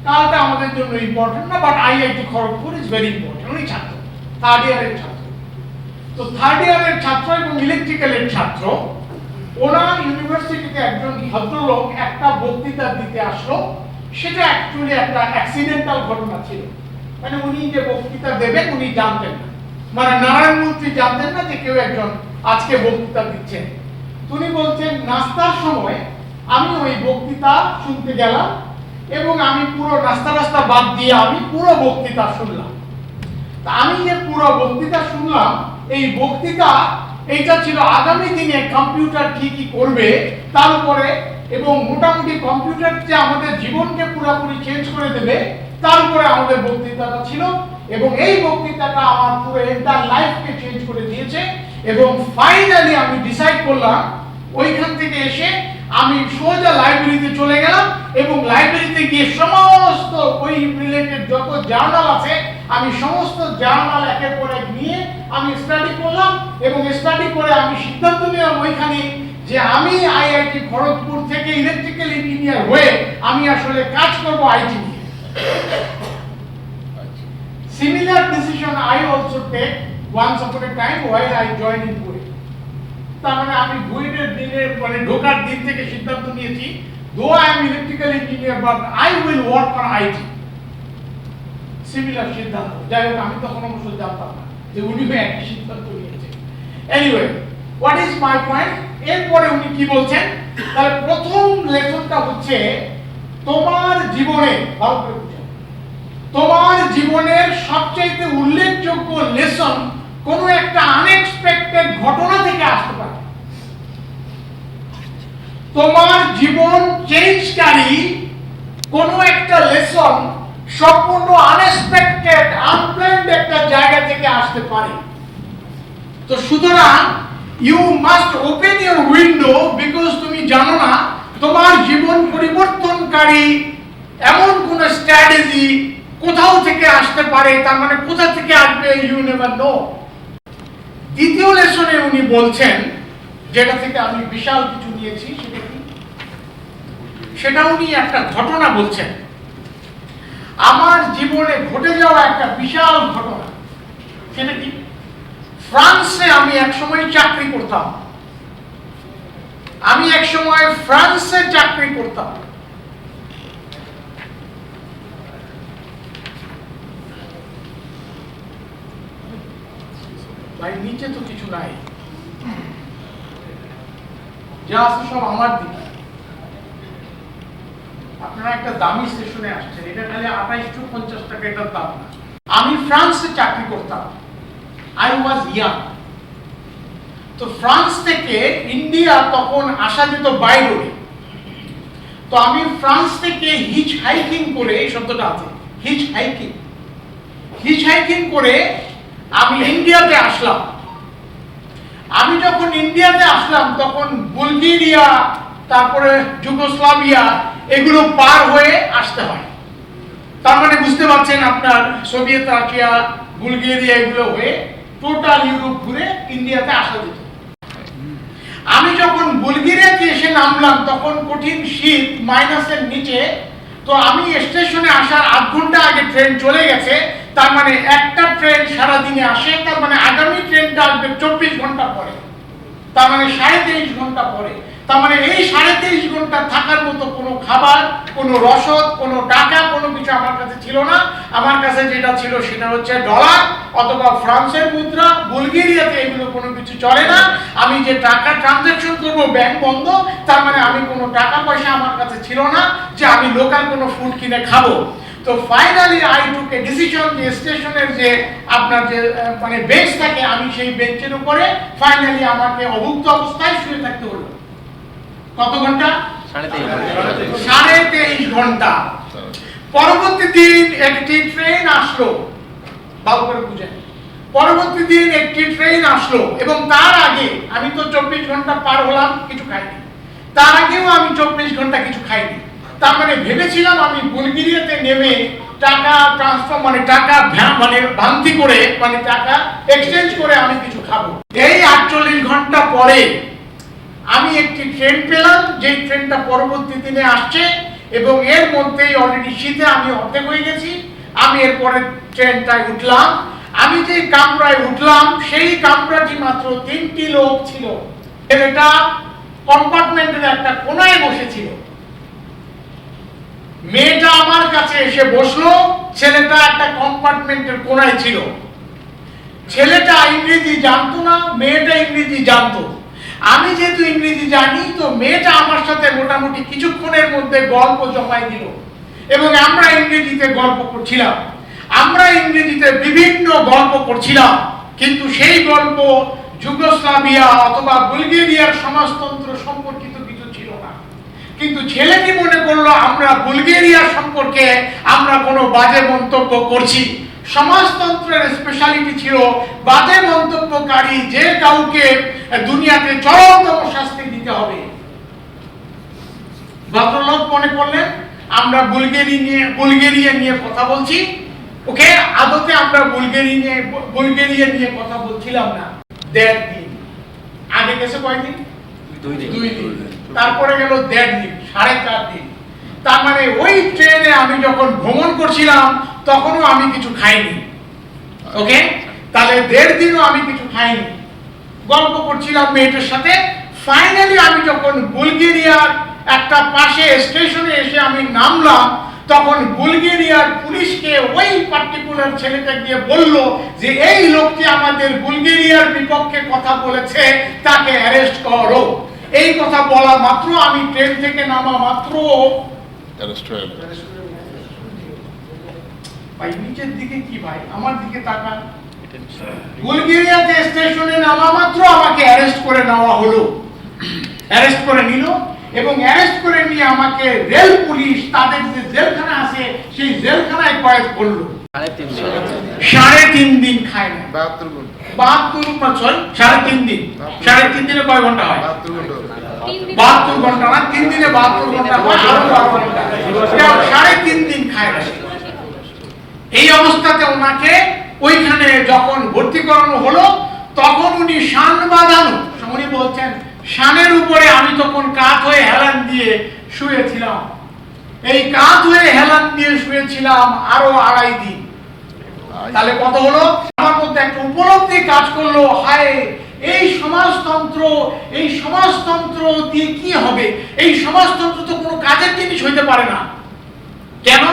কালটা আমাদের জন্য ইম্পর্টেন্ট না, but IIT Kharagpur is very important. উনি ছাত্র, থার্ড ইয়ারের ছাত্র। তো থার্ড ইয়ারের ছাত্র এবং ইলেকট্রিক্যালের ছাত্র। ওনার ইউনিভার্সিটিতে একজন ভদ্রলোক একটা বক্তৃতা দিতে আসলো। সেটা অ্যাকচুয়ালি একটা অ্যাক্সিডেন্টাল ঘটনা ছিল। মানে উনি যে বক্তৃতা দেবেন উনি জানতেন না, মানে নারায়ণ মূর্তি জানতেন না যে কেউ একজন আজকে বক্তৃতা দিচ্ছেন। উনি বলছেন নাস্তার সময় আমি ওই বক্তৃতা শুনতে গেলাম এবং আমি পুরো নাস্তা বাদ দিয়ে আমি পুরো বক্তৃতা শুনলাম। তা আমি যে পুরো বক্তৃতা শুনলাম, এই বক্তৃতা এইটা ছিল আগামী দিনে কম্পিউটার কি কি করবে তার উপরে, এবং মোটামুটি কম্পিউটার যে আমাদের জীবনকে পুরোপুরি চেঞ্জ করে দেবে তার উপরে আমাদের বক্তৃতাটা ছিল। এবং এই বক্তৃতাটা আমার পুরো এন্টার লাইফকে চেঞ্জ করে দিয়েছে। এবং ফাইনালি আমি ডিসাইড করলাম ওইখান থেকে এসে আমি সোজা লাইব্রেরিতে চলে গেলাম এবং লাইব্রেরিতে গিয়ে সমস্ত ওই রিলেটেড যত জার্নাল আছে আমি সমস্ত জার্নাল একের পর এক নিয়ে আমি স্টাডি করলাম। এবং স্টাডি করে আমি সিদ্ধান্ত নিলাম ওইখানে যে আমি আইআইটি খড়গপুর থেকে ইলেকট্রিক্যাল ইঞ্জিনিয়ার হয়ে আমি আসলে কাজ করব আইটি নিয়ে। Similar decision I also take once upon a time while I joined in BUET. তার মানে আমি বুয়েটের দিনে মানে ঢোকার দিন থেকে সিদ্ধান্ত নিয়েছি, though I am electrical engineer but I will work on IT. Similar সিদ্ধান্ত। যাই হোক, আমি তখন অবশ্য জানতাম না যে উনি একই সিদ্ধান্ত নিয়েছে। Anyway, what is my point? এরপরে উনি কি বলছেন? তাহলে প্রথম লেসনটা হচ্ছে তোমার জীবনে, ভালো করে বুঝুন, তোমার জীবনের সবচেয়ে উল্লেখযোগ্য লেসন কোন একটা আনএক্সপেক্টেড ঘটনা থেকে আসতে পারে। তোমার জীবন চেঞ্জকারী কোন একটা লেসন সম্পূর্ণ আনএক্সপেক্টেড আনপ্ল্যান্ড একটা জায়গা থেকে আসতে পারে। তো সুতরাং you must open your window, because তুমি জানো না তোমার জীবন পরিবর্তনকারী এমন কোন স্ট্র্যাটেজি কোথাও থেকে আসতে পারে। তার মানে কোথা থেকে আসবে ইউ নেভার নো। দ্বিতীয় লেসনে উনি বলছেন, যেটা থেকে আমি বিশাল কিছু নিয়েছি, সেটা কি? সেটা উনি একটা ঘটনা বলছেন, আমার জীবনে ঘটে যাওয়া একটা বিশাল ঘটনা। সেটা কি? ফ্রান্সে আমি একসময় চাকরি করতাম। আমি একসময় ফ্রান্সে চাকরি করতাম। ভাই নিচে তো কিছু নাই, যা আছে সব আমার দিকে। আপনারা একটা দামি সেশনে আসছেন, এটা খালি 2850 টাকা এটার দাম না। আমি ফ্রান্সে চাকরি করতাম, আই ওয়াজ ইয়াং। তো ফ্রান্স থেকে ইন্ডিয়া তখন আসা যেত বাই রোডে। তো আমি ফ্রান্স থেকে হিচ হাইকিং করে, এই শব্দটা আছে হিচ হাইকিং করে আমি ইন্ডিয়াতে আসলাম। আমি যখন ইন্ডিয়াতে আসলাম তখন বুলগেরিয়া, তারপরে যুগোস্লাভিয়া, এগুলো পার হয়ে আসতে হয়। তার মানে বুঝতে পারছেন আপনার সোভিয়েত রাশিয়া, বুলগেরিয়া এগুলো হয়ে টোটাল ইউরোপ ঘুরে ইন্ডিয়াতে আসা যেত। আমি যখন বুলগেরিয়াতে এসে নামলাম তখন কঠিন শীত, মাইনাসের নিচে। তো আমি স্টেশনে আসার আধ ঘন্টা আগে ট্রেন চলে গেছে, তার মানে একটা ট্রেন সারাদিনে আসে, তার মানে আগামী ট্রেনটা আসবে 24 ঘন্টা পরে, তার মানে 23.5 ঘন্টা পরে। তার মানে এই 23.5 ঘন্টা থাকার মতো কোনো খাবার, কোনো রসদ, কোনো টাকা, কোনো কিছু আমার কাছে ছিল না। আমার কাছে যেটা ছিল সেটা হচ্ছে ডলার অথবা ফ্রান্সের মুদ্রা। বুলগেরিয়াতে এগুলো কোনো কিছু চলে না। আমি যে টাকা ট্রানজাকশন করব ব্যাংক বন্ধ, তার মানে আমি কোনো টাকা পয়সা আমার কাছে ছিল না যে আমি লোকাল কোনো ফুড কিনে খাবো। তো finally I took a decision যে স্টেশনের যে আপনার যে মানে বেঞ্চ থাকে, আমি সেই বেঞ্চের উপরে ফাইনালি আমাকে অভুক্ত অবস্থায় শুয়ে থাকতে হলো। কত ঘন্টা? 23.5 ঘন্টা। পরবর্তী দিন একটি ট্রেন আসলো, ভালো করে বুঝেন। পরবর্তী দিন একটি ট্রেন আসলো এবং তার আগে আমি তো 24 ঘন্টা পার হলাম, কিছু খাইনি। তার আগেও আমি 24 ঘন্টা কিছু খাইনি। তার মানে ভেবেছিলাম আমি বুলগেরিয়াতে নেমে টাকা ট্রান্সফার মানে টাকা মানে ভান্তি করে মানে টাকা এক্সচেঞ্জ করে আমি কিছু খাবো। এই 48 ঘন্টা পরে আমি একটি ট্রেন পেলাম, যেই ট্রেনটা পরবর্তী দিনে আসছে এবং এর মধ্যেই অলরেডি শীতে আমি অর্ধেক হয়ে গেছি। আমি এরপরে ট্রেনটায় উঠলাম। আমি যে কামরায় উঠলাম সেই কামরাটি মাত্র 3টি লোক ছিল। এটা কম্পার্টমেন্টের একটা কোনায় বসেছিল। মেয়েটা আমার কাছে এসে বসলো, ছেলেটা একটা কম্পার্টমেন্টের কোনায় ছিল। ছেলেটা ইংরেজি জানতো না, মেয়েটা ইংরেজি জানতো। আমি যেহেতু ইংরেজি জানি, তো মেয়েটা আমার সাথে মোটামুটি কিছুক্ষণের মধ্যে গল্প জমাই দিল এবং আমরা ইংরেজিতে গল্প করছিলাম। আমরা ইংরেজিতে বিভিন্ন গল্প করছিলাম, কিন্তু সেই গল্প যুগোস্লাভিয়া অথবা বুলগেরিয়ার সমাজতন্ত্র সম্পর্কিত কিছু ছিল না। কিন্তু ছেলেটি মনে করলো আমরা বুলগেরিয়া সম্পর্কে আমরা কোনো বাজে মন্তব্য করছি। সমাজতন্ত্রের স্পেশালিটি ছিল বাজে মন্তব্যকারী যে কাউকে দুনিয়াতে চরমতম শাস্তি দিতে হবে। ভদ্রলোক মনে করলেন আমরা বুলগেরিয়া নিয়ে কথা বলছি। ওকে, আদতে আমরা বুলগেরিয়া নিয়ে কথা বলছিলাম না। 1.5 দিন আগে গেছে, কয়দিন? 2 দিন। তারপরে গেল 1.5 দিন, 4.5 দিন। তার মানে ওই ট্রেনে আমি যখন ভ্রমণ করছিলাম তখনও আমি কিছু খাইনি। ওকে, তাহলে 1.5 দিনও আমি কিছু খাইনি, গল্প করছিলাম মেয়েটার সাথে। ফাইনালি আমি যখন বুলগেরিয়ার একটা পাশে স্টেশনে এসে আমি নামলাম, তখন বুলগেরিয়ার পুলিশকে ওই পার্টিকুলার ছেলেটা গিয়ে বলল যে এই লোকটি আমাদের বুলগেরিয়ার বিপক্ষে কথা বলেছে, তাকে অ্যারেস্ট করো। এই কথা বলা মাত্র, আমি ট্রেন থেকে নামা মাত্র ভাই নিচের দিকে কি ভাই, আমার দিকে তাকান। বুলগেরিয়াতে স্টেশনে নামা মাত্র আমাকে অ্যারেস্ট করে নেওয়া হলো। অ্যারেস্ট করে নিল এবং অ্যারেস্ট করে নিয়ে আমাকে রেল পুলিশ তাদের যে জেলখানা আছে সেই জেলখানায় কয়েদ করলো। 3.5 দিন খায় না। 72 ঘন্টা। 3.5 দিন। 3.5 দিনে কয় ঘন্টা হয়? 72 ঘন্টা না, 3 দিনে 72 ঘন্টা হয়, আরো 12 ঘন্টা। 3.5 দিন খায় না। এই অবস্থাতে ওনাকে ওইখানে যখন ভর্তি করানো হলো তখন উনি শান বাঁধানো, উনি বলছেন শানের উপরে আমি তখন কাত হয়ে হেলান দিয়ে শুয়েছিলাম। এই কাত হয়ে হেলান দিয়ে শুয়েছিলাম আরো 2.5 দিন। তাহলে কত হলো? আমার মধ্যে একটা উপলব্ধি কাজ করলো, হায় এই সমাজতন্ত্র দিয়ে কি হবে? এই সমাজতন্ত্র তো কোনো কাজের জিনিস হইতে পারে না। কেন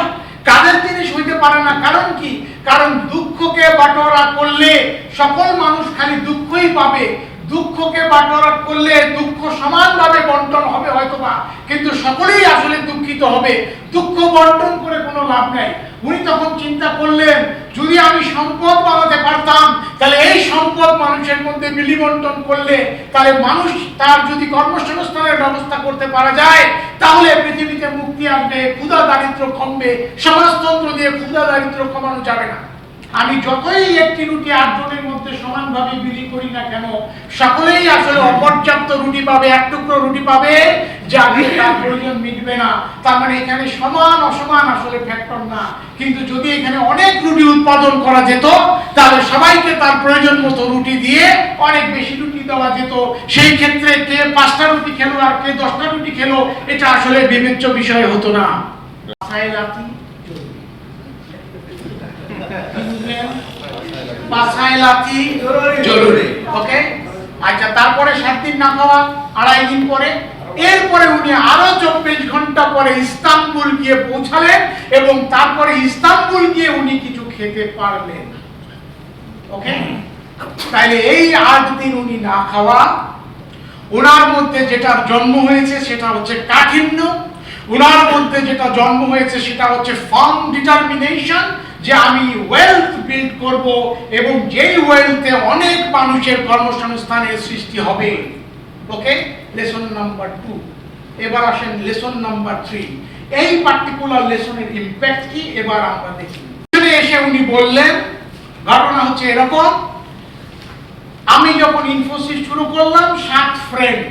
কাজের জিনিস হইতে পারে না? কারণ কি? কারণ দুঃখকে বাটোয়ারা করলে সকল মানুষ খালি দুঃখই পাবে। দুঃখকে বাটোয়ারা করলে দুঃখ সমানভাবে বন্টন হবে হয়তোবা, কিন্তু সকলেই আসলে দুঃখিত হবে। দুঃখ বন্টন করে কোনো লাভ নাই। উনি তখন চিন্তা করলেন যদি আমি সম্পদ বানাতে পারতাম, তাহলে এই সম্পদ মানুষের মধ্যে বিলিবন্টন করলে তাহলে মানুষ তার যদি কর্মসংস্থানের ব্যবস্থা করতে পারা যায় তাহলে পৃথিবীতে মুক্তি আসবে, ক্ষুধা দারিদ্র কমবে। সমাজতন্ত্র দিয়ে ক্ষুধা দারিদ্র কমানো যাবে না। আমি যতই একটি রুটি 8 জনের মধ্যে সমানভাবে বিলি করি না কেন, সকলেই আসলে অপর্যাপ্ত রুটি পাবে, এক টুকরো রুটি পাবে, যাতে তার প্রয়োজন মিটবে না। তার মানে এখানে সমান অসমান আসলে ফ্যাক্টর না, কিন্তু যদি এখানে অনেক রুটি উৎপাদন করা যেত তাহলে সবাইকে তার প্রয়োজন মতো রুটি দিয়ে অনেক বেশি রুটি দেওয়া যেত। সেই ক্ষেত্রে কে 5টা রুটি খেলো আর কে 10টা রুটি খেলো এটা আসলে বিবেচ্য বিষয় হতো না। ওকে, আচ্ছা, তারপরে 7 দিন না খাওয়া, 2.5 দিন পরে, এরপরে উনি আরো 24 ঘন্টা পরে ইস্তাম্বুল গিয়ে পৌঁছালেন এবং তারপরে ইস্তাম্বুল গিয়ে উনি কিছু খেতে পারলেন। ওকে, তাইলে এই 8 দিন উনি না খাওয়া, ওনার মধ্যে যেটার জন্ম হয়েছে সেটা হচ্ছে কাঠিন্য, ওনার মধ্যে যেটা জন্ম হয়েছে সেটা হচ্ছে ফার্ম ডিটারমিনেশন, যে আমি ওয়েলথ বিল্ড করব এবং যেই ওয়েলথে অনেক মানুষের কর্মসংস্থানের সৃষ্টি হবে। ওকে, লেসন নাম্বার 2। এবার আসেন লেসন নাম্বার 3। এই পার্টিকুলার লেসনের ইমপ্যাক্ট কি এবার আমরা দেখি। এখানে এসে উনি বললেন, ঘটনা হচ্ছে এরকম, আমি যখন ইনফোসিস শুরু করলাম 7 ফ্রেন্ড,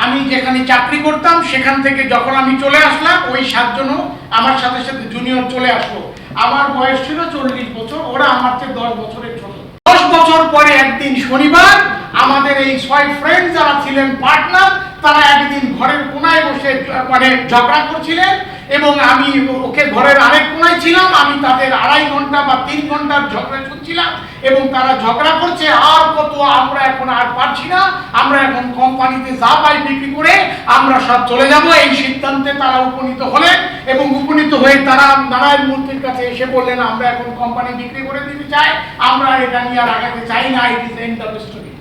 আমি যেখানে চাকরি করতাম সেখান থেকে যখন আমি চলে আসলাম ওই 7 জনও আমার সাথে সাথে জুনিয়র চলে আসলো। আমার বয়স ছিল 40 বছর, ওরা আমার চেয়ে 10 বছরের ছোট। 10 বছর পরে একদিন শনিবার আমাদের এই 6 ফ্রেন্ড যারা ছিলেন পার্টনার, তারা একদিন ঘরের কোনায় বসে মানে ঝগড়া করছিলেন এবং আমি ওকে ঘরের আরেক কোনায় ছিলাম। আমি তাদের 2.5 ঘন্টা বা 3 ঘন্টার ঝগড়া শুনছিলাম এবং তারা ঝগড়া করছে, আর কত, আমরা এখন আর পারছি না, আমরা এখন কোম্পানিতে যা পাই বিক্রি করে আমরা সব চলে যাব। এই সিদ্ধান্তে তারা উপনীত হলেন এবং উপনীত হয়ে তারা নারায়ণ মূর্তির কাছে এসে বললেন, আমরা এখন কোম্পানি বিক্রি করে দিতে চাই, আমরা এটা নিয়ে আর আগাতে চাই না, it is end of story.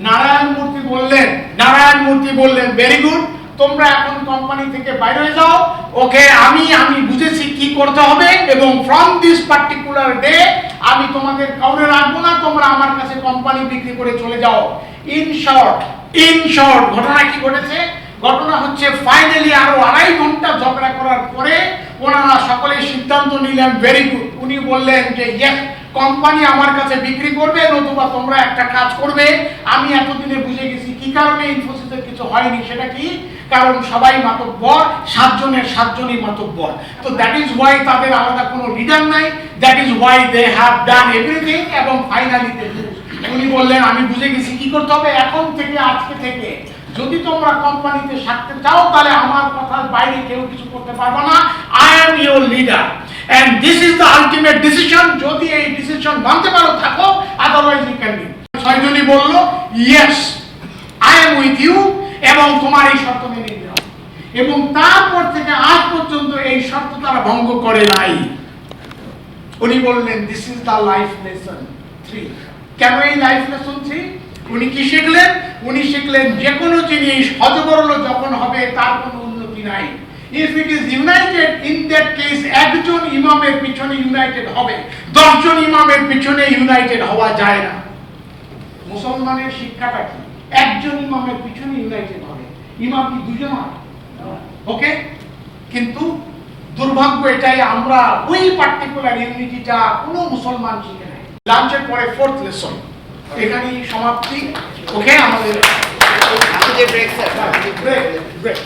Narayan মূর্তি বললেন ভেরি গুড, তোমরা এখন কোম্পানি থেকে বাইরে হয়ে যাও। ওকে, আমি বুঝেছি কি করতে হবে এবং ফ্রম দিস পার্টিকুলার ডে আমি তোমাদের কাউরে রাখবো না, তোমরা আমার কাছে কোম্পানি বিক্রি করে চলে যাও। ইন শর্ট ঘটনা কি ঘটেছে? ঘটনা হচ্ছে ফাইনালি আরো 2.5 ঘন্টা ঝগড়া করার পরে ওনারা সকলে সিদ্ধান্ত নিলেন ভেরি গুড। উনি বললেন যে ইয়েস, কোম্পানি আমার কাছে বিক্রি করবে, নতুবা তোমরা একটা কাজ করবে। আমি এতদিনে বুঝে গেছি কি কারণে ইনফোসিসের কিছু হয়নি, সেটা কি? কারণ সবাই মাতব্বর, 7 জনের 7 জনই মাতব্বর। তো দ্যাট ইজ ওয়াই তাদের আলাদা কোনো লিডার নাই, that is why they have done everything এবং ফাইনালি দে লুজ। উনি বললেন আমি বুঝে গেছি কি করতে হবে, এখন থেকে আজকে থেকে যদি তোমরা কোম্পানিতে থাকতে চাও তাহলে আমার কথার বাইরে কেউ কিছু করতে পারবে না। I am your leader and this is the ultimate decision. যদি এই ডিসিশন মানতে পারো থাকো, আদারওয়াইজ ইউ ক্যান লিভ। 6 জনই বলল yes, I am with you এবং তোমার এই শর্ত মেনে নিও। এবং তারপর থেকে আজ পর্যন্ত এই শর্ত তারা ভঙ্গ করে নাই। উনি বললেন this is the life lesson 3। কেন এই লাইফ লেসন 3? উনি কি শিখলেন? উনি শিখলেন যে কোনো জিনিস হযবরল যখন হবে তার কোনো উন্নতি নাই। If it is united, in that case একজন ইমামের পিছনে ইউনাইটেড হবে, 10 জন ইমামের পিছনে ইউনাইটেড হওয়া যায় না। মুসলমানের শিক্ষাটা কি? একজন ইমামের পিছনে ইউনাইটেড হবে। ইমাম কি 2 জন হয়? ওকে, কিন্তু দুর্ভাগ্য এটাই আমরা ওই পার্টিকুলার ইউনিটিটা কোনো মুসলমান শিখে নাই। লাঞ্চের পরে 4th লেসন এখানেই সমাপ্তি। ওকে, আমাদের ব্রেক।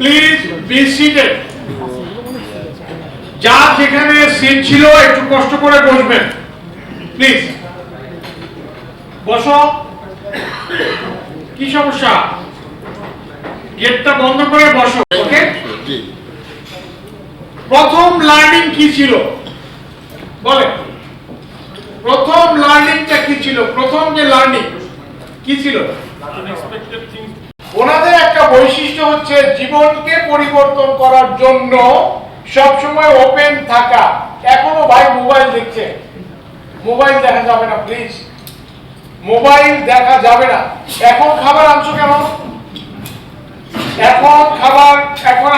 Please be seated. যার যেখানে সিট ছিল একটু কষ্ট করে বসবেন প্লিজ। বসো। কি সমস্যা? গেটটা বন্ধ করে বসো। ওকে। প্রথম লার্নিং কি ছিল বলে? প্রথম লার্নিংটা কি ছিল? প্রথম যে লার্নিং কি ছিল? ওনাদের একটা বৈশিষ্ট্য হচ্ছে জীবনকে পরিবর্তন করার জন্য সবসময় ওপেন থাকা। এখনো ভাই মোবাইল দেখছে, মোবাইল দেখা যাবে না প্লিজ, মোবাইল দেখা যাবে না। এখন খাবার আনছো কেন? এখন খাবার এখন